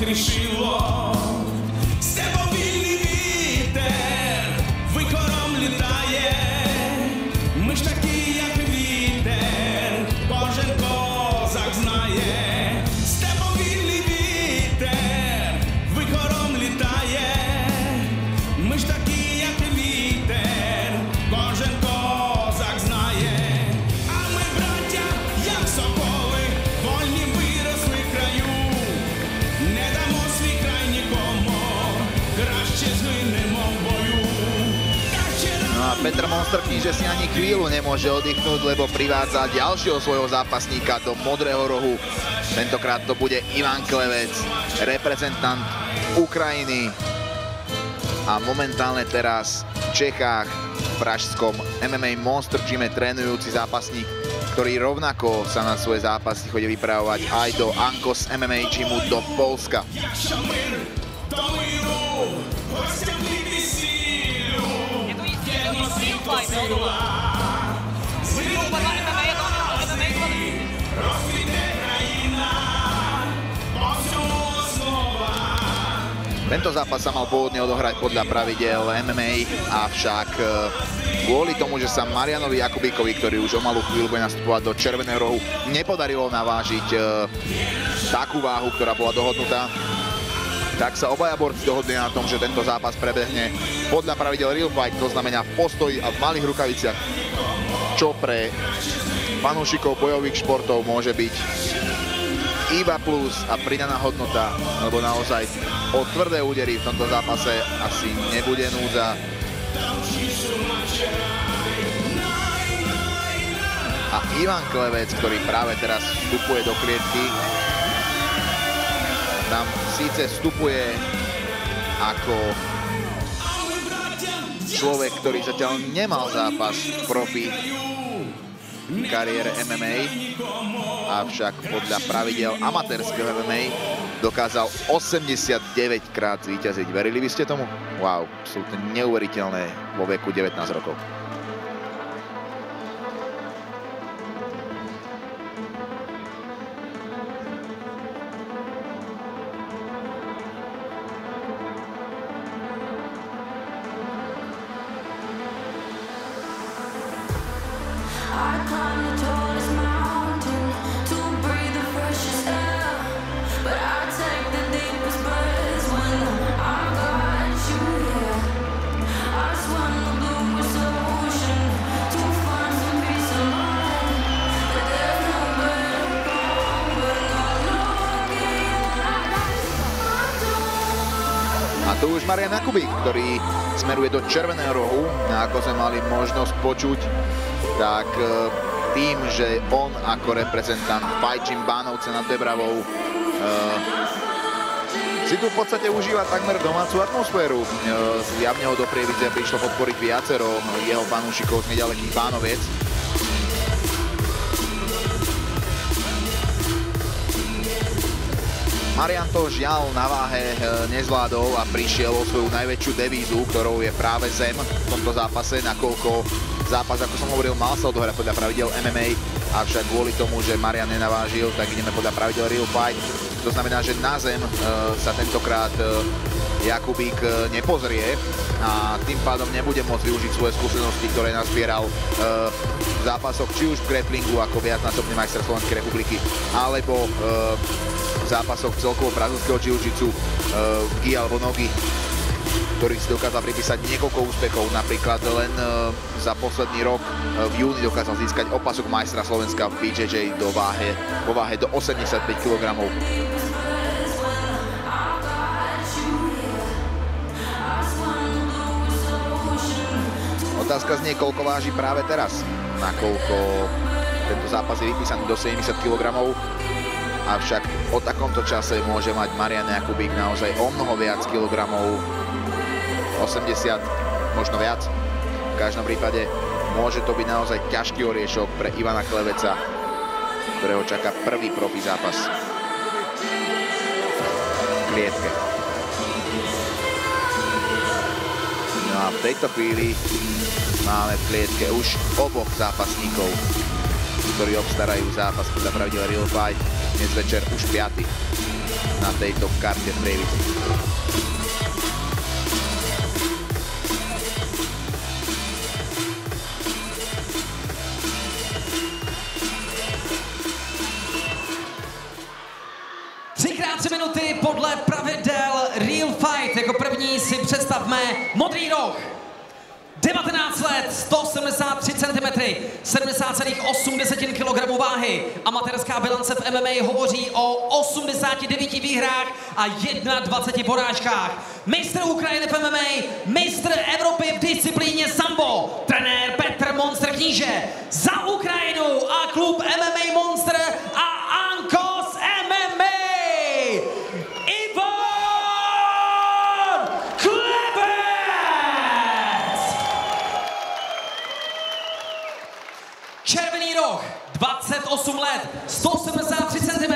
закришило. З тебе вільний вітер викором літає. Ми ж такі, як вітер, кожен козак знає. З тебе вільний вітер викором літає. Ми ж такі, як вітер, кожен козак знає. А ми, браття, як соколи, вольні виросли в краю. Не дамо свій край нікому, краще згинемо в бою. No a Petr Monster píše si ani chvíľu nemôže oddychnúť, lebo privádza ďalšieho svojho zápasníka do modrého rohu. Tentokrát to bude Ivan Klevec, reprezentant Ukrajiny a momentálne teraz v Čechách v pražskom MMA Monster Gyme trénujúci zápasník, ktorý rovnako sa na svoje zápasy chodí vypravovať aj do Ankos MMA Gymu do Polska. Tento zápas sa mal pôvodne odohrať podľa pravidel MMA, avšak kvôli tomu, že sa Marianovi Jakubíkovi, ktorý už o malú chvíľu bude nastupovať do červeného rohu, nepodarilo navážiť takú váhu, ktorá bola dohodnutá, tak sa obaja borci dohodli na tom, že tento zápas prebehne podľa pravidel Real Fight, to znamená v postoji a v malých rukaviciach, čo pre fanúšikov bojových športov môže byť iba plus a pridaná hodnota, lebo naozaj o tvrdé údery v tomto zápase asi nebude núdza. A Ivan Klevec, ktorý práve teraz vstupuje do klietky, tam síce vstupuje ako človek, ktorý zatiaľ nemal zápas v profi kariére MMA, avšak podľa pravidel amatérskeho MMA dokázal 89 krát zvíťaziť. Verili by ste tomu? Wow, sú to neuveriteľné vo veku 19 rokov. Tu už Marian Jakubík, ktorý smeruje do červeného rohu. Ako sme mali možnosť počuť, tak tým, že on ako reprezentant Fight Gym Bánovce nad Bebravou si tu v podstate užíva takmer domácu atmosféru. Zjavne ho do Prievidze prišlo podporiť viacero jeho fanúšikov z nedalekých Bánoviec. Marian to žiaľ na váhe nezvládol a prišiel o svoju najväčšiu devízu, ktorou je práve zem v tomto zápase, nakoľko zápas, ako som hovoril, mal sa odohrať podľa pravidel MMA, avšak kvôli tomu, že Marian nenavážil, tak ideme podľa pravidel Real Fight. To znamená, že na zem sa tentokrát Jakubík nepozrie a tým pádom nebude môcť využiť svoje skúsenosti, ktoré nazbieral v zápasoch, či už v grapplingu ako viacnásobný majster Slovenskej republiky, alebo v zápasoch celkovo brazilského jiu-jitsu, gi alebo nogi, ktorých si dokázal pripísať niekoľko úspechov. Napríklad len za posledný rok v júni dokázal získať opasok majstra Slovenska v BJJ vo váhe do 85 kg. Otázka znie, koľko váži práve teraz, nakoľko tento zápas je vypísaný do 70 kg. Avšak o takomto čase môže mať Marian Jakubík naozaj o mnoho viac kilogramov, 80, možno viac. V každom prípade môže to byť naozaj ťažký oriešok pre Ivana Kleveca, ktorého čaká prvý profi zápas v klietke. No a v tejto chvíli máme v klietke už oboch zápasníkov, ktorí obstarajú zápas podľa pravidel Real Fight. Dnes večer už 5. na tejto karte v Prievidzi. Minuty podle pravidel Real Fight. Jako první si představme modrý roh. 19 let, 173 cm, 70,8 kg váhy. Amatérská bilance v MMA hovoří o 89 výhrách a 21 porážkách. Mistr Ukrajiny v MMA, mistr Evropy v disciplíně sambo, trenér Petr Monster Kníže. Za Ukrajinu a klub MMA Monster a Ankos MMA. Červený roh, 28 let, 173 cm,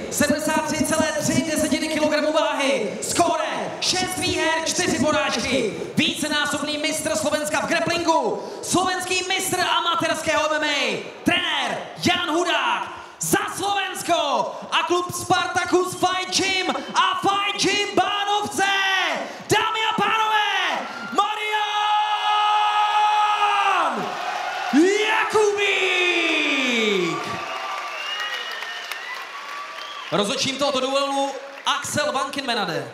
73,3 kg váhy, skóre 6 výher, 4 porážky, vícenásobný mistr Slovenska v grapplingu, slovenský mistr amatérského MMA, trenér Jan Hudák, za Slovensko a klub Spartacus Fight Gym a Fight Gym Bánovce, dámy a pánové, Marián Jakubík! Rozhodčím tohoto duelu Axel Vankenmenade.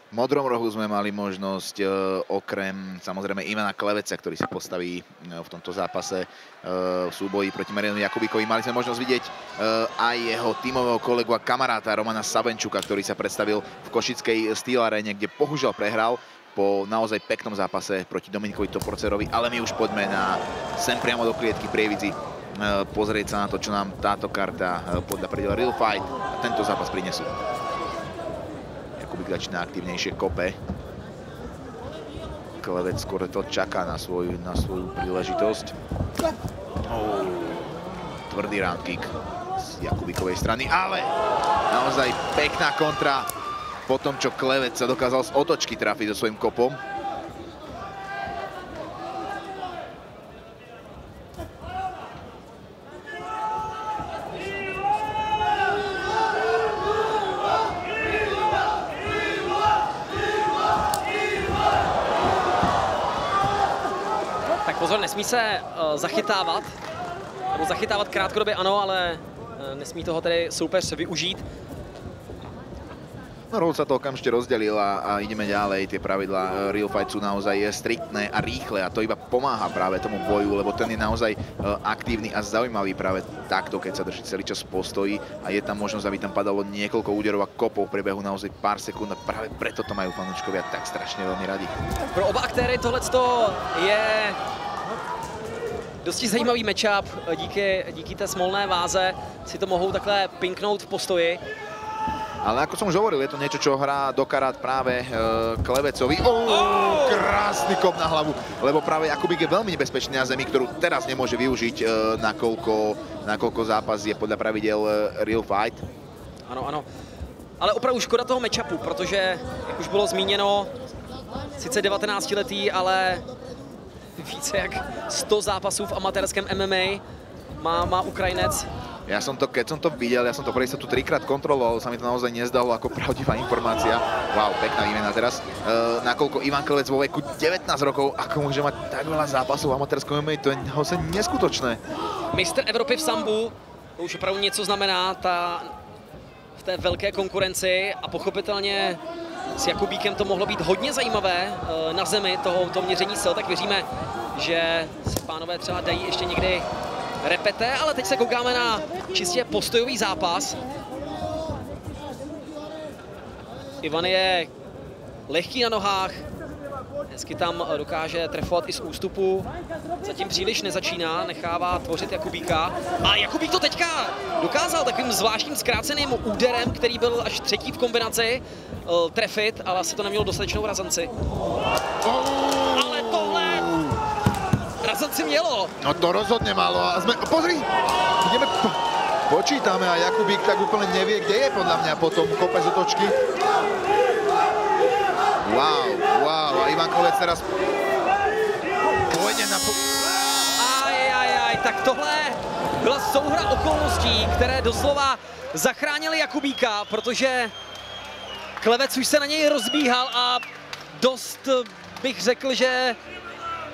V modrom rohu sme mali možnosť okrem samozrejme Ivana Kleveca, ktorý sa postaví v tomto zápase v súboji proti Marianu Jakubíkovi. Mali sme možnosť vidieť aj jeho tímového kolegu a kamaráta Romana Savenčuka, ktorý sa predstavil v košickej Steel Arene, kde bohužiaľ prehral po naozaj peknom zápase proti Dominikovi Toporcerovi. Ale my už poďme sem priamo do klietky Prievidzi pozrieť sa na to, čo nám táto karta podľa pravidel Real Fight a tento zápas prinesú. Jakubík začína aktívnejšie kope. Klevec skôr to čaká na svoju príležitosť. Tvrdý round kick z Jakubíkovej strany, ale naozaj pekná kontra po tom, čo Klevec sa dokázal z otočky trafiť so svojím kopom. Pozor, nesmí se zachytávat, nebo zachytávat krátkodobě ano, ale nesmí toho tedy soupeř využít. No, roh sa to okamžite rozdelil a ideme ďalej. Tie pravidlá Real Fight sú naozaj striktné a rýchle a to iba pomáha práve tomu boju, lebo ten je naozaj aktívny a zaujímavý práve takto, keď sa drží celý čas v postoji a je tam možnosť, aby tam padalo niekoľko úderov a kopov v priebehu naozaj pár sekúnd a práve preto to majú fanúčkovia tak strašne veľmi radi. Pro oba aktéry tohleto je dosti zajímavý matchup, díky té smolné váze si to mohou takhle pinknout v postoji. Ale ako som už hovoril, je to niečo, čo hrá do karát práve Klevecovi. Krásny kop na hlavu, lebo práve Jakubík je veľmi nebezpečný na zemi, ktorú teraz nemôže využiť, nakoľko zápas je podľa pravidel Real Fight. Ano, ano. Ale opravdu škoda toho matchupu, protože, jak už bylo zmíněno, sice 19letý, ale více jak 100 zápasů v amatérském MMA má Ukrajinec. Keď som to videl, ja som to prvý sa tu 3-krát kontroloval, sa mi to naozaj nezdalo ako pravdivá informácia. Wow, pekná výmena teraz. Nakoľko Ivan Klevec vo veku 19 rokov, ako môže mať tak veľa zápasov v amatérskom MMA, to je naozaj neskutočné. Mistr Evropy v sambu, to už opravdu něco znamená v té velké konkurenci a pochopitelně s Jakubíkem to mohlo být hodně zajímavé na zemi toho měření sil, tak věříme, že se pánové třeba dají ještě někdy repete, ale teď se koukáme na čistě postojový zápas. Ivan je lehký na nohách, hezky tam dokáže trefovat i z ústupu, zatím příliš nezačíná, nechává tvořit Jakubíka. A Jakubík to teďka dokázal takovým zvláštním zkráceným úderem, který byl až třetí v kombinaci, trefit, ale asi to nemělo dostatečnou razanci. Ale tohle razanci mělo. No to rozhodne malo a pozri, počítame a Jakubík tak úplne nevie, kde je podľa mňa potom kope z otočky. Wow, a Ivan Klevec teraz pôjde na... tak tohle byla souhra okolností, které doslova zachránili Jakubíka, protože Klevec už se na něj rozbíhal a dost bych řekl, že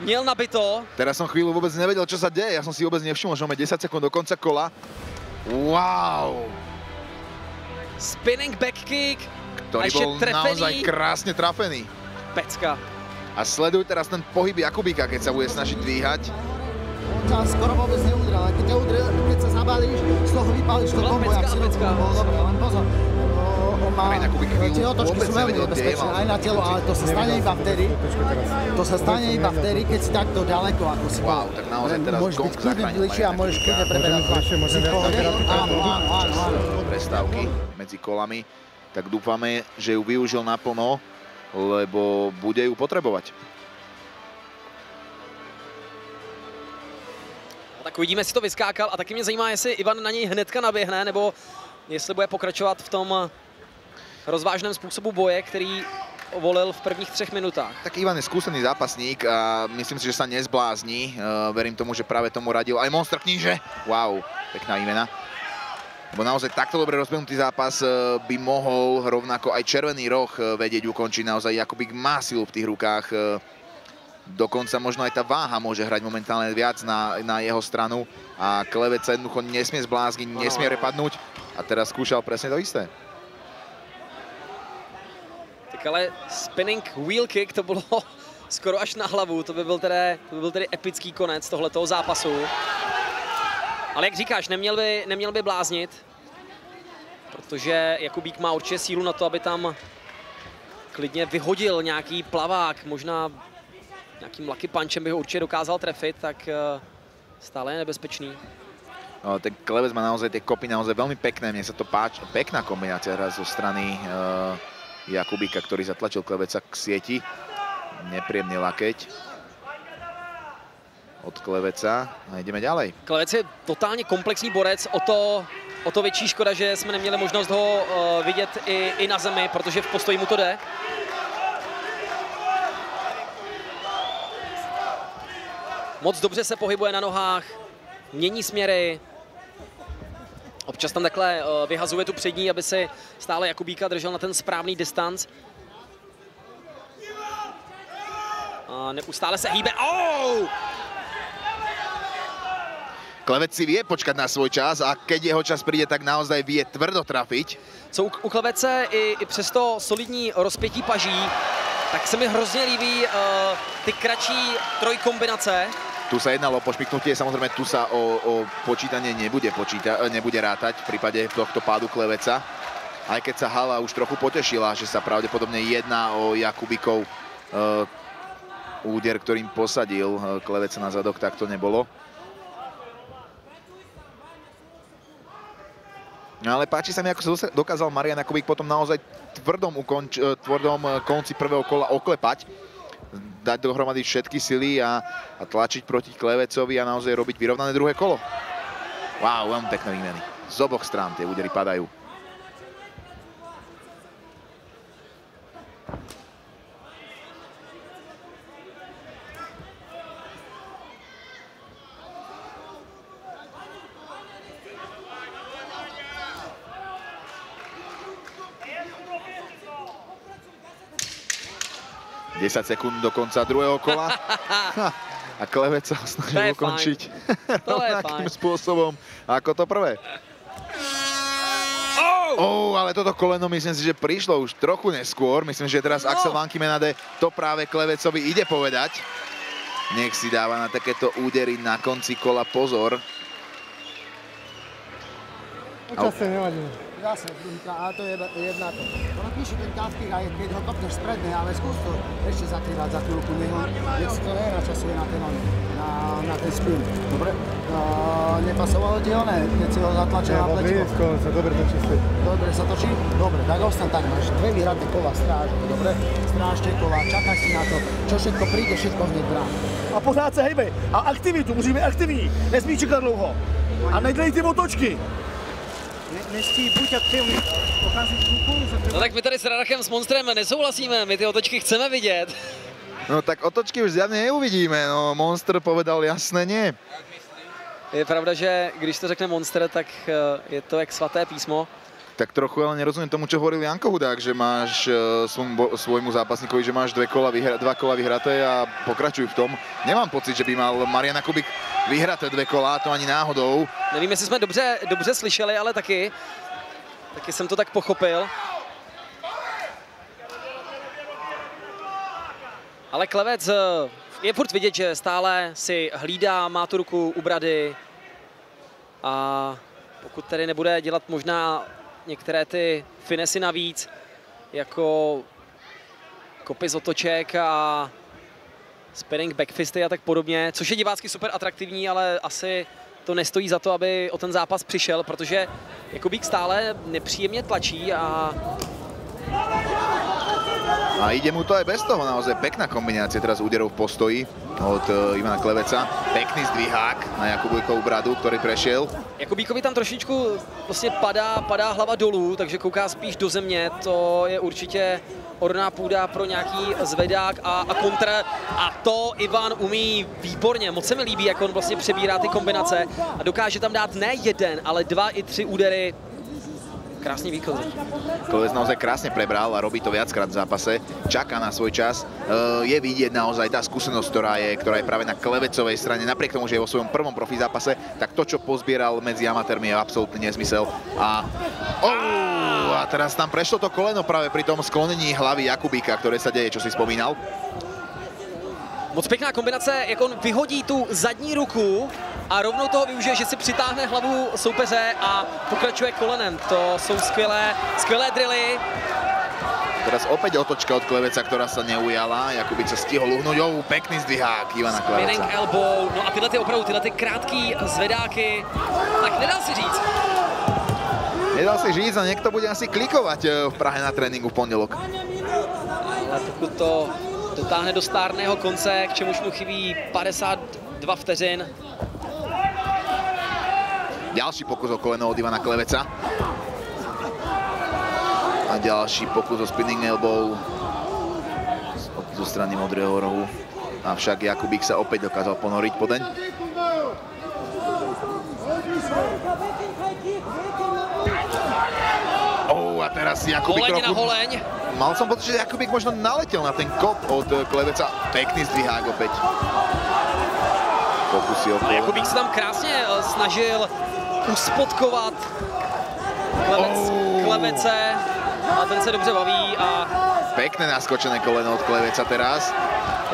měl nabito. Teraz som chvíľu vôbec nevedel, čo sa deje. Ja som si vôbec nevšimol, že máme 10 sekúnd do konca kola. Wow! Spinning back kick. Ktorý bol naozaj krásne trafený. Pecka. A sleduj teraz ten pohyb Jakubíka, keď sa bude snažiť dvíhať. On ťa skoro vôbec neudrel, ale keď ťa udrel, keď sa zabalíš, z toho vypálíš to kombo, jak si bol dobre, len pozor. On má, tie otočky sú veľmi nebezpečné aj na telo, ale to sa stane iba vtedy. To sa stane iba vtedy, keď si takto ďaleko, ako si bol. Wow, tak naozaj teraz Gong zachránil bližšie a môžeš kľudne preberať tlak. Si v pohode? Áno. Prestávky medzi kolami, tak dúfame, že ju využil naplno, lebo bude ju potrebovať. Tak uvidíme, jestli to vyskákal a taky mě zajímá, jestli Ivan na něj hnedka naběhne, nebo jestli bude pokračovat v tom rozvážném způsobu boje, který volil v prvních 3 minutách. Tak Ivan je skúsený zápasník a myslím si, že sa nezblázni. Verím tomu, že práve tomu radil aj Monster Kníže. Wow, pekná výmena. Lebo naozaj takto dobre rozbehnutý zápas by mohol rovnako aj Červený roh vedieť ukončiť. Naozaj Jakubík má silu v tých rukách. Dokonca možno aj tá váha môže hrať momentálne viac na jeho stranu. A Klevec sa jednoducho nesmie zblázniť, nesmie repadnúť. A teraz skúšal presne to isté. Tak ale spinning wheel kick, to bylo skoro až na hlavu. To by byl tedy epický konec tohletoho zápasu. Ale jak říkáš, neměl by bláznit, protože Jakubík má určitě sílu na to, aby tam klidně vyhodil nějaký plavák, možná nějakým lucky punchem by ho určitě dokázal trefit, tak stále je nebezpečný. No, ten Klevec má naozaj tie kopy naozaj veľmi pekné, mne sa to páči, pekná kombinácia raz zo strany Jakubíka, ktorý zatlačil Kleveca k sieti. Nepríjemný lakeť od Kleveca a ideme ďalej. Klevec je totálně komplexní borec, o to větší škoda, že jsme neměli možnost ho vidět i na zemi, protože v postoji mu to jde. Moc dobře se pohybuje na nohách, mění směry. Občas tam takhle vyhazuje tu přední, aby si stále Jakubíka držel na ten správný distanc. A neustále se hýbe. Oh! Klevec si vie počkať na svoj čas a keď jeho čas príde, tak naozaj vie tvrdo trafiť. Co u Klevece i přes to solidní rozpětí paží, tak se mi hrozně líbí ty kratší trojkombinace. Tu sa jednalo o pošmyknutie, samozrejme tu sa o počítanie nebude rátať v prípade tohto pádu Kleveca. Aj keď sa hala už trochu potešila, že sa pravdepodobne jedná o Jakubíkov úder, ktorým posadil Kleveca na zadok, tak to nebolo. No ale páči sa mi, ako sa dokázal Marian Jakubík potom naozaj tvrdom konci prvého kola oklepať, dať dohromady všetky sily a tlačiť proti Klevecovi a naozaj robiť vyrovnané druhé kolo. Wow, veľmi pekné výmeny. Z oboch strán tie údery padajú. – 10 sekúnd do konca druhého kola a Klevec sa snažil ukončiť takým spôsobom ako to prvé. Ale toto koleno myslím si, že prišlo už trochu neskôr. Myslím, že teraz Axel Vankymenade to práve Klevecovi ide povedať. Nech si dáva na takéto údery na konci kola pozor. Čase nevadí. Jasne, ale to je jedna to. Ono píše ten kávky, aj keď ho kopneš spredne, ale skús to ešte zakrývať za chvíľku. Nech si to nenačasuje na ten spin. Dobre? Nepasovalo ti oné, keď si ho zatlačil na plečko? Sa dobre točí. Dobre sa točí? Dobre, tak ostan tak. Máš 2 vyhraté kola, stráž. Dobre? Strážte kola, čakáš si na to. Čo všetko príde, všetko hneď brám. A pořád se hejbej. A aktivitu, musíme být aktivní. Nesmí čekat dlouho. A nedělej ty otočky. No tak my tady s Radachem s Monstrem nesouhlasíme, my ty otočky chceme vidět. No tak otočky už zjavne neuvidíme, no Monster povedal jasné nie. Je pravda, že když to řekne Monster, tak je to jak svaté písmo. Tak trochu ale nerozumiem tomu, čo hovoril Janko Hudák, že máš svojmu zápasníkovi, že máš dva kola vyhraté a pokračuj v tom. Nemám pocit, že by mal Marian Jakubík vyhraté 2 kola, to ani náhodou. Nevím, jestli jsme dobře slyšeli, ale taky jsem to tak pochopil. Ale Klevec je furt vidět, že stále si hlídá, má tu ruku u brady a pokud tedy nebude dělat možná některé ty finesy navíc, jako kopy z otoček a spinning backfisty a tak podobně, což je divácky super atraktivní, ale asi to nestojí za to, aby o ten zápas přišel, protože Jakubík stále nepříjemně tlačí a ide mu to aj bez toho, naozaj pekná kombinácia teraz úderov v postoji od Ivana Kleveca. Pekný zdvihák na Jakubíkovú bradu, ktorý prešiel. Jakubíkovi tam trošičku vlastně padá hlava dolů, takže kouká spíš do země. To je určitě orná půda pro nějaký zvedák a kontr. A to Ivan umí výborně. Moc se mi líbí, jak on vlastně přebírá ty kombinace a dokáže tam dát ne 1, ale 2 i 3 údery. Krásný výkon. Klevec naozaj krásne prebral a robí to viackrát v zápase. Čaká na svoj čas. Je vidieť naozaj tá skúsenosť, ktorá je práve na Klevecovej strane. Napriek tomu, že je vo svojom prvom profi zápase, tak to, čo pozbieral medzi amatérmi, je absolútny nezmysel. A teraz tam prešlo to koleno práve pri tom sklonení hlavy Jakubíka, ktoré sa deje, čo si spomínal. Moc pěkná kombinace, jak on vyhodí tu zadní ruku a rovnou toho využije, že si přitáhne hlavu soupeře a pokračuje kolenem. To jsou skvělé drily. Teraz opäť otočka od Kleveca, ktorá sa neujala. Jakubík sa stihol uhnúť. Pekný zdvihák Ivana Kleveca. Spinning elbow, no a tyhle ty krátký zvedáky, tak nedal si říct. Nedal si říct a niekto bude asi klikovať v Prahe na tréninku v pondelok. Ale pokud to dotáhne do stárného konce, k čemuž mu chybí 52 vteřin. Ďalší pokus o koleno od Ivana Kleveca. A ďalší pokus o spinning elbow zo strany modrého rohu. Avšak Jakubík sa opäť dokázal ponoriť podeň. A teraz Jakubík holeň na holeň. Mal som pocit, že Jakubík možno naletel na ten kop od Kleveca. Pekný zdvihák opäť. Pokusy o koleno. Jakubík se tam krásně snažil uspodkovat Klevece a ten se dobře baví a pekné naskočené koleno od Kleveca teraz.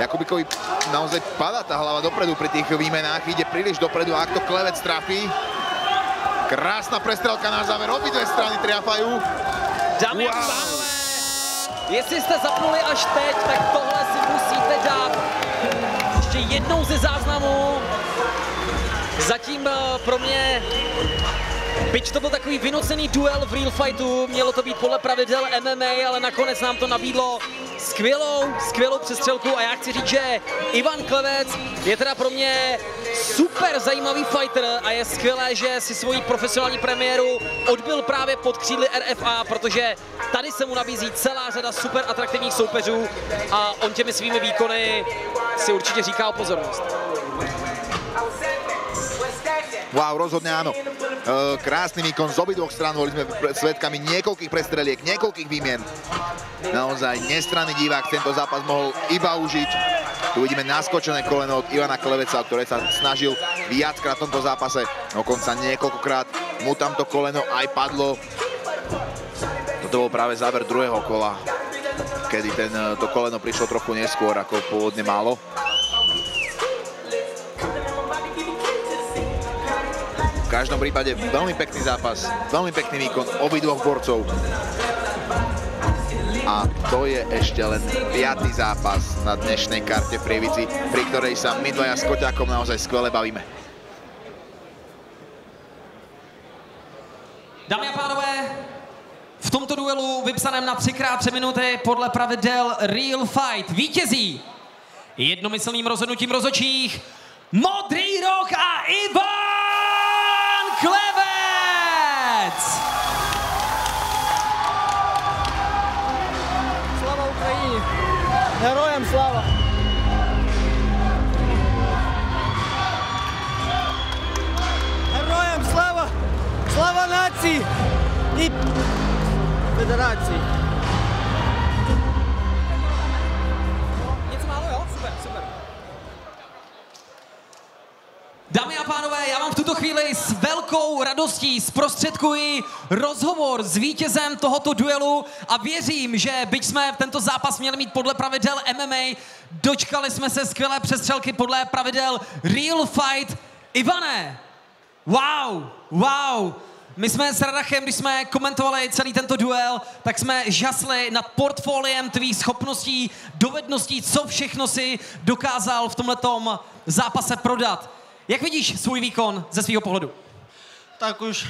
Jakubíkovi naozaj padá tá hlava dopredu pri tých výmenách, ide príliš dopredu a ak to Klevec trafí. Krásna prestrelka na záver, obidve strany triafajú. Dámy a pánové, jestli jste zapnuli až teď, tak tohle si musíte dát ještě jednou ze záznamu. Zatím pro mě, byť to byl takový vynocený duel v Real Fightu, mělo to být podle pravidel MMA, ale nakonec nám to nabídlo skvělou přestřelku a já chci říct, že Ivan Klevec je teda pro mě super zajímavý fighter a je skvělé, že si svoji profesionální premiéru odbyl právě pod křídly RFA, protože tady se mu nabízí celá řada super atraktivních soupeřů a on těmi svými výkony si určitě říká o pozornost. Wow, rozhodne áno. Krásny výkon z obidvoch strán, boli sme svedkami niekoľkých prestreliek, niekoľkých výmien. Naozaj nestranný divák tento zápas mohol iba užiť. Tu vidíme naskočené koleno od Ivana Kleveca, ktoré sa snažil viackrát v tomto zápase. Dokonca niekoľkokrát mu tamto koleno aj padlo. Toto bol práve záver druhého kola, kedy to koleno prišlo trochu neskôr, ako pôvodne málo. V každom prípade veľmi pekný zápas, veľmi pekný výkon obidvoch borcov. A to je ešte len 5. zápas na dnešnej karte v Prievidzi, pri ktorej sa my dvaja s Koťákom naozaj skvele bavíme. Dámy a pánové, v tomto duelu vypsaném na 3x3 minuty podle pravidel Real Fight vítězí jednomyslným rozhodnutím rozhodčích Modrý roh a Ivan Klevec! Slava Ukrajině! Herojem slava! federaci. Něco málo, jo? Super, super. Dámy a pánové, já vám v tuto chvíli s velkou radostí zprostředkuji rozhovor s vítězem tohoto duelu a věřím, že byť jsme tento zápas měli mít podle pravidel MMA, dočkali jsme se skvělé přestřelky podle pravidel Real Fight. Ivane, wow. My jsme s Radachem, když jsme komentovali celý tento duel, tak jsme žasli nad portfoliem tvých schopností, dovedností, co všechno si dokázal v tomhletom zápase prodat. Jak vidíš svůj výkon ze svého pohledu? Tak už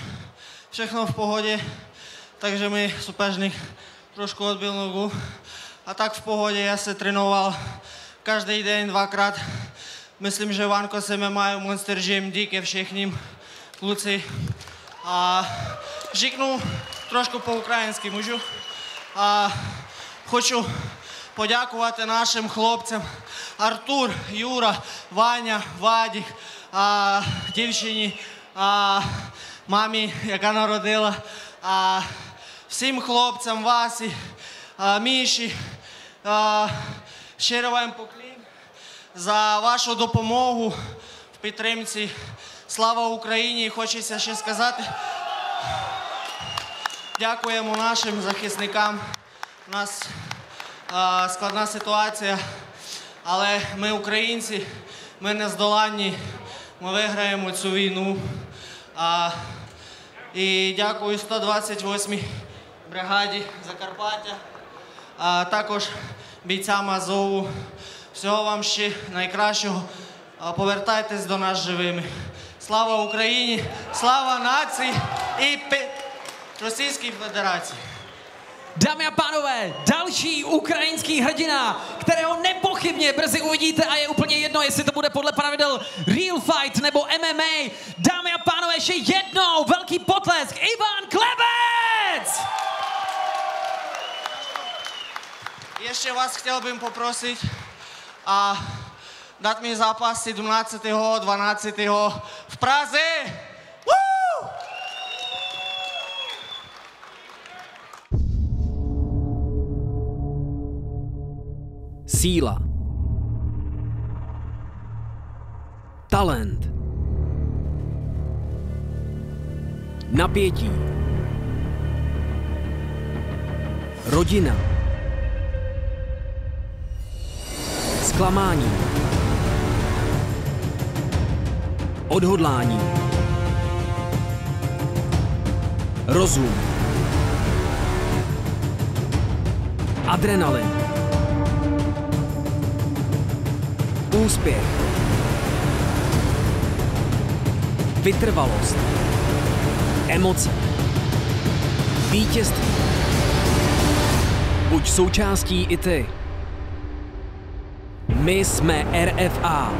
všechno v pohodě, takže mi soupeřník trošku odbil nogu. A tak v pohodě, já se trénoval každý den dvakrát. Myslím, že Vanko se mají Monster GMD ke všechním kluci. A žiknu trošku po ukrajinsky můžu. A хочу подякувати нашим хлопцям Артур, Юра, Ваня, Вадік, дівчині, мамі, яка народила, всім хлопцям, Васі, Міші. Щиро вам поклін за вашу допомогу в підтримці. Слава Україні! І хочеться ще сказати, дякуємо нашим захисникам. У нас складна ситуація, але ми українці, ми нездоланні, ми виграємо цю війну. І дякую 128-й бригаді Закарпаття, також бійцям Азову. Всього вам ще найкращого. Повертайтесь до нас живими. Слава Україні, слава нації і Російській Федерації. Dámy a pánové, další ukrajinský hrdina, kterého nepochybně brzy uvidíte a je úplně jedno, jestli to bude podle pravidel Real Fight nebo MMA. Dámy a pánové, ještě jednou velký potlesk, Ivan Klebec! Ještě vás chtěl bych poprosit dát mi zápas 17.12. v Praze. Woo! Síla. Talent. Napětí. Rodina. Zklamání. Odhodlání. Rozum. Adrenalin. Úspěch. Vytrvalost. Emoce. Vítězství. Buď součástí i ty. My jsme RFA.